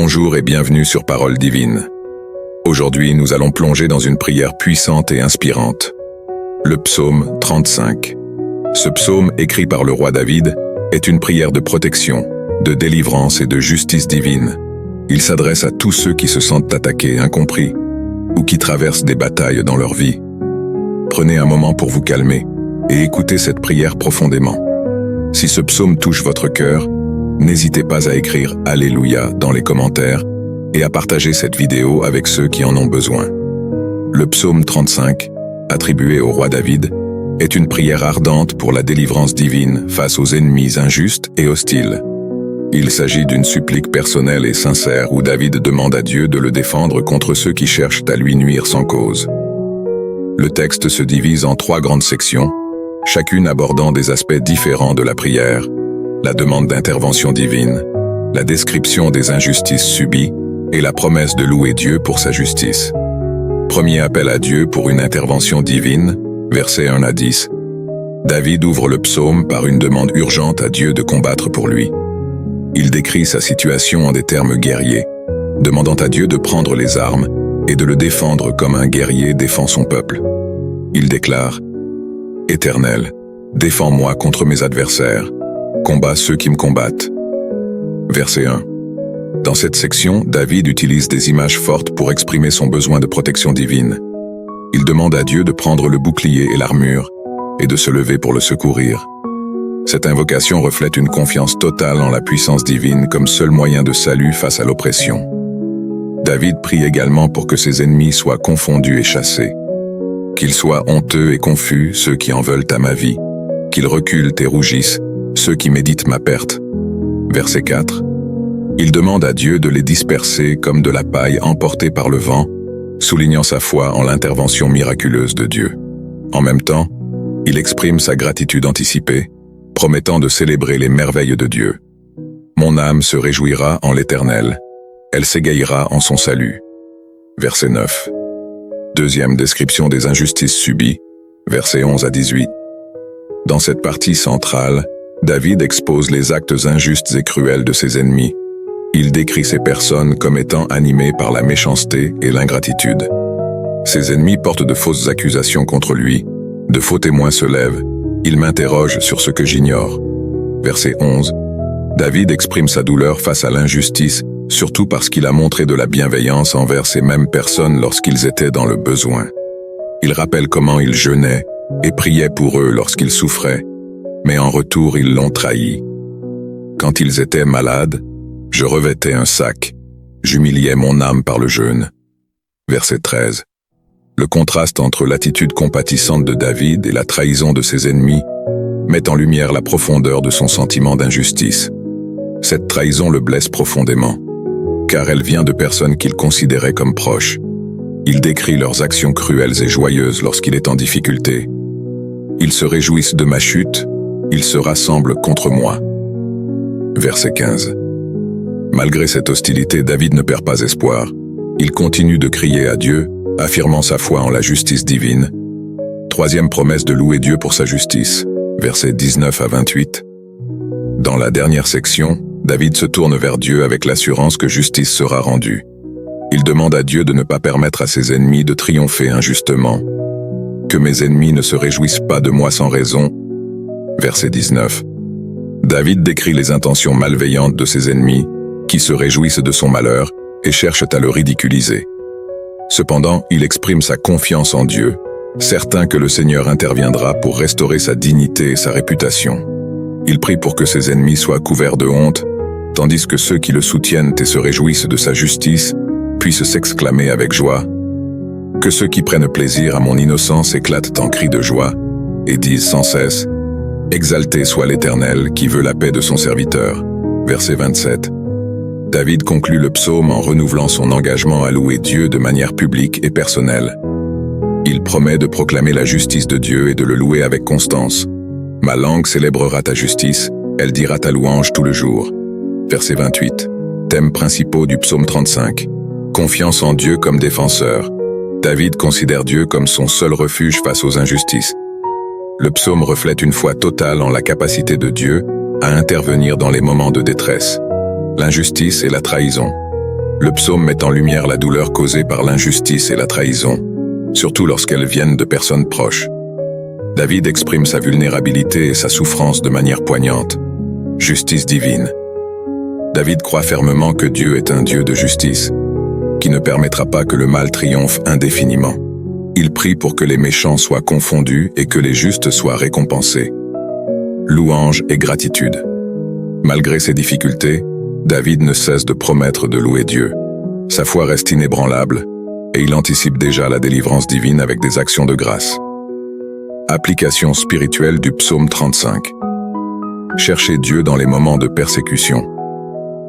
Bonjour et bienvenue sur Parole Divine. Aujourd'hui, nous allons plonger dans une prière puissante et inspirante. Le psaume 35. Ce psaume, écrit par le roi David, est une prière de protection, de délivrance et de justice divine. Il s'adresse à tous ceux qui se sentent attaqués, incompris, ou qui traversent des batailles dans leur vie. Prenez un moment pour vous calmer et écoutez cette prière profondément. Si ce psaume touche votre cœur, n'hésitez pas à écrire « Alléluia » dans les commentaires et à partager cette vidéo avec ceux qui en ont besoin. Le psaume 35, attribué au roi David, est une prière ardente pour la délivrance divine face aux ennemis injustes et hostiles. Il s'agit d'une supplique personnelle et sincère où David demande à Dieu de le défendre contre ceux qui cherchent à lui nuire sans cause. Le texte se divise en 3 grandes sections, chacune abordant des aspects différents de la prière: la demande d'intervention divine, la description des injustices subies et la promesse de louer Dieu pour sa justice. Premier appel à Dieu pour une intervention divine, versets 1 à 10. David ouvre le psaume par une demande urgente à Dieu de combattre pour lui. Il décrit sa situation en des termes guerriers, demandant à Dieu de prendre les armes et de le défendre comme un guerrier défend son peuple. Il déclare: « Éternel, défends-moi contre mes adversaires, combat ceux qui me combattent. » Verset 1. Dans cette section, David utilise des images fortes pour exprimer son besoin de protection divine. Il demande à Dieu de prendre le bouclier et l'armure et de se lever pour le secourir. Cette invocation reflète une confiance totale en la puissance divine comme seul moyen de salut face à l'oppression. David prie également pour que ses ennemis soient confondus et chassés. Qu'ils soient honteux et confus, ceux qui en veulent à ma vie. Qu'ils reculent et rougissent, ceux qui méditent ma perte. Verset 4. Il demande à Dieu de les disperser comme de la paille emportée par le vent, soulignant sa foi en l'intervention miraculeuse de Dieu. En même temps, il exprime sa gratitude anticipée, promettant de célébrer les merveilles de Dieu. Mon âme se réjouira en l'Éternel, elle s'égayera en son salut. Verset 9. Deuxième description des injustices subies, versets 11 à 18. Dans cette partie centrale, David expose les actes injustes et cruels de ses ennemis. Il décrit ces personnes comme étant animées par la méchanceté et l'ingratitude. Ses ennemis portent de fausses accusations contre lui, de faux témoins se lèvent, ils m'interrogent sur ce que j'ignore. Verset 11. David exprime sa douleur face à l'injustice, surtout parce qu'il a montré de la bienveillance envers ces mêmes personnes lorsqu'ils étaient dans le besoin. Il rappelle comment il jeûnait et priait pour eux lorsqu'ils souffraient, mais en retour ils l'ont trahi. Quand ils étaient malades, je revêtais un sac, j'humiliais mon âme par le jeûne. Verset 13. Le contraste entre l'attitude compatissante de David et la trahison de ses ennemis met en lumière la profondeur de son sentiment d'injustice. Cette trahison le blesse profondément, car elle vient de personnes qu'il considérait comme proches. Il décrit leurs actions cruelles et joyeuses lorsqu'il est en difficulté. Ils se réjouissent de ma chute, ils se rassemblent contre moi. Verset 15. Malgré cette hostilité, David ne perd pas espoir. Il continue de crier à Dieu, affirmant sa foi en la justice divine. Troisième promesse de louer Dieu pour sa justice, versets 19 à 28. Dans la dernière section, David se tourne vers Dieu avec l'assurance que justice sera rendue. Il demande à Dieu de ne pas permettre à ses ennemis de triompher injustement. Que mes ennemis ne se réjouissent pas de moi sans raison. Verset 19. David décrit les intentions malveillantes de ses ennemis, qui se réjouissent de son malheur et cherchent à le ridiculiser. Cependant, il exprime sa confiance en Dieu, certain que le Seigneur interviendra pour restaurer sa dignité et sa réputation. Il prie pour que ses ennemis soient couverts de honte, tandis que ceux qui le soutiennent et se réjouissent de sa justice puissent s'exclamer avec joie. Que ceux qui prennent plaisir à mon innocence éclatent en cris de joie et disent sans cesse: Exalté soit l'Éternel qui veut la paix de son serviteur. Verset 27. David conclut le psaume en renouvelant son engagement à louer Dieu de manière publique et personnelle. Il promet de proclamer la justice de Dieu et de le louer avec constance. Ma langue célébrera ta justice, elle dira ta louange tout le jour. Verset 28. Thèmes principaux du psaume 35. Confiance en Dieu comme défenseur. David considère Dieu comme son seul refuge face aux injustices. Le psaume reflète une foi totale en la capacité de Dieu à intervenir dans les moments de détresse. L'injustice et la trahison. Le psaume met en lumière la douleur causée par l'injustice et la trahison, surtout lorsqu'elles viennent de personnes proches. David exprime sa vulnérabilité et sa souffrance de manière poignante. Justice divine. David croit fermement que Dieu est un Dieu de justice, qui ne permettra pas que le mal triomphe indéfiniment. Il prie pour que les méchants soient confondus et que les justes soient récompensés. Louange et gratitude. Malgré ses difficultés, David ne cesse de promettre de louer Dieu. Sa foi reste inébranlable, et il anticipe déjà la délivrance divine avec des actions de grâce. Application spirituelle du psaume 35. Cherchez Dieu dans les moments de persécution.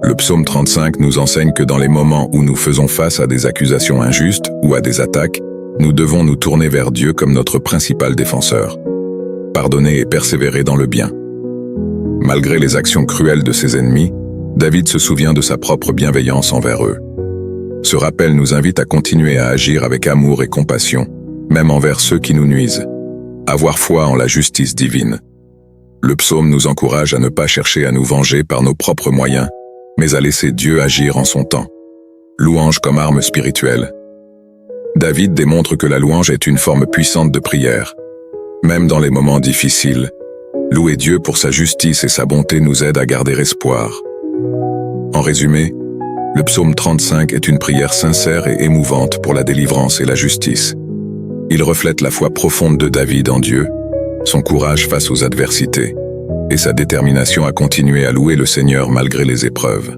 Le psaume 35 nous enseigne que dans les moments où nous faisons face à des accusations injustes ou à des attaques, nous devons nous tourner vers Dieu comme notre principal défenseur. Pardonner et persévérer dans le bien. Malgré les actions cruelles de ses ennemis, David se souvient de sa propre bienveillance envers eux. Ce rappel nous invite à continuer à agir avec amour et compassion, même envers ceux qui nous nuisent. Avoir foi en la justice divine. Le psaume nous encourage à ne pas chercher à nous venger par nos propres moyens, mais à laisser Dieu agir en son temps. Louange comme arme spirituelle. David démontre que la louange est une forme puissante de prière. Même dans les moments difficiles, louer Dieu pour sa justice et sa bonté nous aide à garder espoir. En résumé, le psaume 35 est une prière sincère et émouvante pour la délivrance et la justice. Il reflète la foi profonde de David en Dieu, son courage face aux adversités, et sa détermination à continuer à louer le Seigneur malgré les épreuves.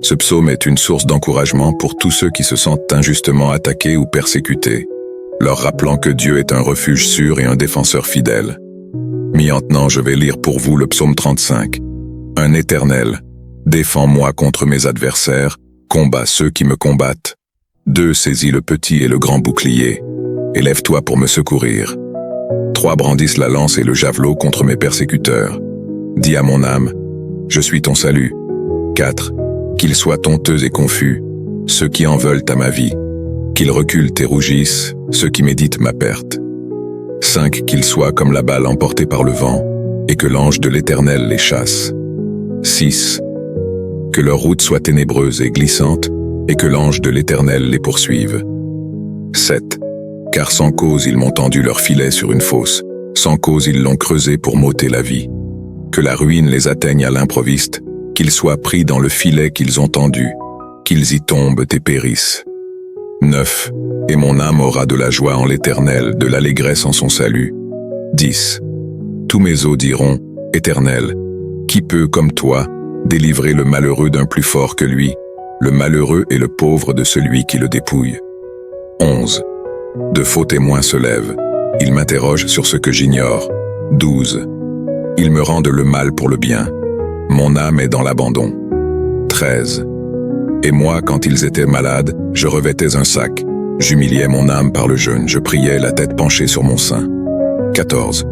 Ce psaume est une source d'encouragement pour tous ceux qui se sentent injustement attaqués ou persécutés, leur rappelant que Dieu est un refuge sûr et un défenseur fidèle. Maintenant, je vais lire pour vous le psaume 35. Un Éternel, défends-moi contre mes adversaires, combat ceux qui me combattent. 2. Saisis le petit et le grand bouclier. Élève-toi pour me secourir. 3. Brandissent la lance et le javelot contre mes persécuteurs. Dis à mon âme, je suis ton salut. 4. Qu'ils soient honteux et confus, ceux qui en veulent à ma vie. Qu'ils reculent et rougissent, ceux qui méditent ma perte. 5. Qu'ils soient comme la balle emportée par le vent, et que l'ange de l'Éternel les chasse. 6. Que leur route soit ténébreuse et glissante, et que l'ange de l'Éternel les poursuive. 7. Car sans cause ils m'ont tendu leur filet sur une fosse, sans cause ils l'ont creusé pour m'ôter la vie. Que la ruine les atteigne à l'improviste, qu'ils soient pris dans le filet qu'ils ont tendu, qu'ils y tombent et périssent. 9. Et mon âme aura de la joie en l'Éternel, de l'allégresse en son salut. 10. Tous mes os diront, Éternel, qui peut, comme toi, délivrer le malheureux d'un plus fort que lui, le malheureux et le pauvre de celui qui le dépouille. 11. De faux témoins se lèvent, ils m'interrogent sur ce que j'ignore. 12. Ils me rendent le mal pour le bien, mon âme est dans l'abandon. 13. Et moi, quand ils étaient malades, je revêtais un sac, j'humiliais mon âme par le jeûne, je priais la tête penchée sur mon sein. 14.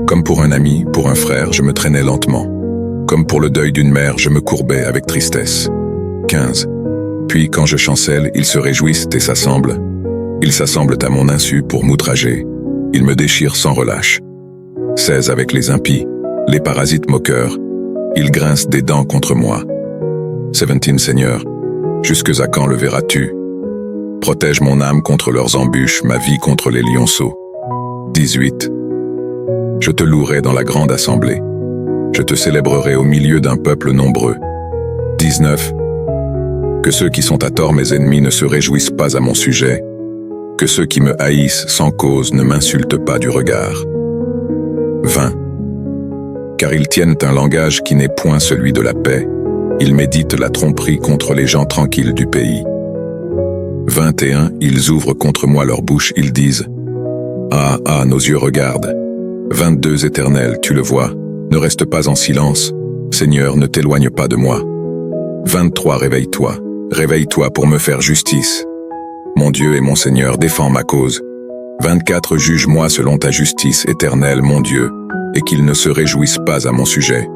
Comme pour un ami, pour un frère, je me traînais lentement. Comme pour le deuil d'une mère, je me courbais avec tristesse. 15. Puis quand je chancelle, ils se réjouissent et s'assemblent. Ils s'assemblent à mon insu pour m'outrager. Ils me déchirent sans relâche. 16. Avec les impies, les parasites moqueurs, ils grincent des dents contre moi. 17. Seigneur, jusque à quand le verras-tu? Protège mon âme contre leurs embûches, ma vie contre les lionceaux. 18. Je te louerai dans la grande assemblée. Je te célébrerai au milieu d'un peuple nombreux. 19. Que ceux qui sont à tort mes ennemis ne se réjouissent pas à mon sujet. Que ceux qui me haïssent sans cause ne m'insultent pas du regard. 20. Car ils tiennent un langage qui n'est point celui de la paix. Ils méditent la tromperie contre les gens tranquilles du pays. 21. Ils ouvrent contre moi leur bouche, ils disent « Ah, ah, nos yeux regardent ». 22. Éternel, tu le vois, ne reste pas en silence. Seigneur, ne t'éloigne pas de moi. 23. Réveille-toi, réveille-toi pour me faire justice. Mon Dieu et mon Seigneur, défends ma cause. 24. Juge-moi selon ta justice, Éternel, mon Dieu, et qu'ils ne se réjouissent pas à mon sujet.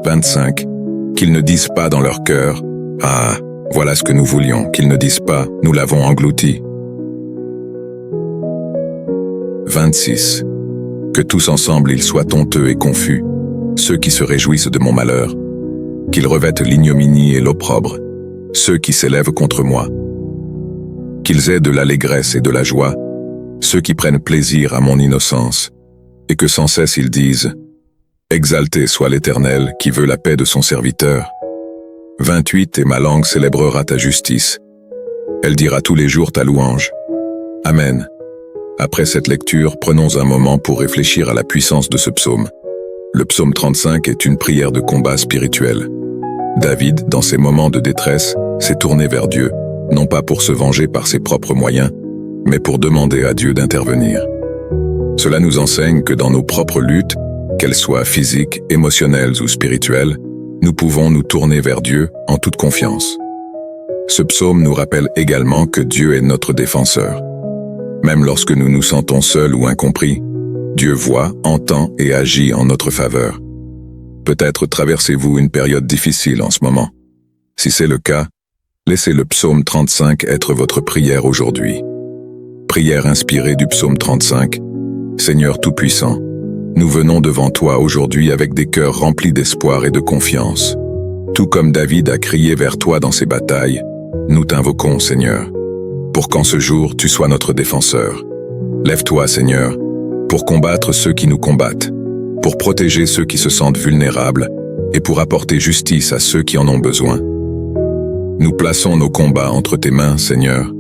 25. Qu'ils ne disent pas dans leur cœur « Ah, voilà ce que nous voulions », qu'ils ne disent pas « Nous l'avons englouti ». 26. Que tous ensemble ils soient honteux et confus, ceux qui se réjouissent de mon malheur, qu'ils revêtent l'ignominie et l'opprobre, ceux qui s'élèvent contre moi. Qu'ils aient de l'allégresse et de la joie, ceux qui prennent plaisir à mon innocence, et que sans cesse ils disent « Exalté soit l'Éternel qui veut la paix de son serviteur. » 28 Et ma langue célébrera ta justice. Elle dira tous les jours ta louange. Amen. Après cette lecture, prenons un moment pour réfléchir à la puissance de ce psaume. Le psaume 35 est une prière de combat spirituel. David, dans ses moments de détresse, s'est tourné vers Dieu, non pas pour se venger par ses propres moyens, mais pour demander à Dieu d'intervenir. Cela nous enseigne que dans nos propres luttes, qu'elles soient physiques, émotionnelles ou spirituelles, nous pouvons nous tourner vers Dieu en toute confiance. Ce psaume nous rappelle également que Dieu est notre défenseur. Même lorsque nous nous sentons seuls ou incompris, Dieu voit, entend et agit en notre faveur. Peut-être traversez-vous une période difficile en ce moment. Si c'est le cas, laissez le psaume 35 être votre prière aujourd'hui. Prière inspirée du psaume 35. Seigneur Tout-Puissant, nous venons devant toi aujourd'hui avec des cœurs remplis d'espoir et de confiance. Tout comme David a crié vers toi dans ses batailles, nous t'invoquons, Seigneur, pour qu'en ce jour tu sois notre défenseur. Lève-toi, Seigneur, pour combattre ceux qui nous combattent, pour protéger ceux qui se sentent vulnérables et pour apporter justice à ceux qui en ont besoin. Nous plaçons nos combats entre tes mains, Seigneur,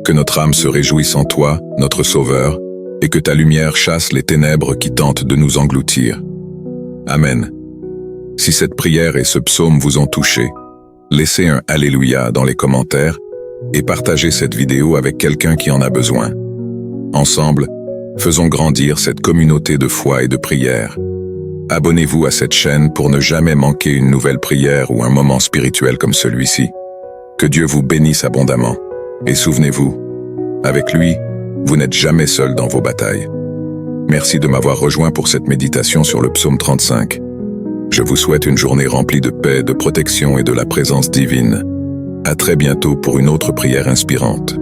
que notre âme se réjouisse en toi, notre Sauveur, et que ta lumière chasse les ténèbres qui tentent de nous engloutir. Amen. Si cette prière et ce psaume vous ont touché, laissez un Alléluia dans les commentaires et partagez cette vidéo avec quelqu'un qui en a besoin. Ensemble, faisons grandir cette communauté de foi et de prière. Abonnez-vous à cette chaîne pour ne jamais manquer une nouvelle prière ou un moment spirituel comme celui-ci. Que Dieu vous bénisse abondamment. Et souvenez-vous, avec lui, vous n'êtes jamais seul dans vos batailles. Merci de m'avoir rejoint pour cette méditation sur le psaume 35. Je vous souhaite une journée remplie de paix, de protection et de la présence divine. À très bientôt pour une autre prière inspirante.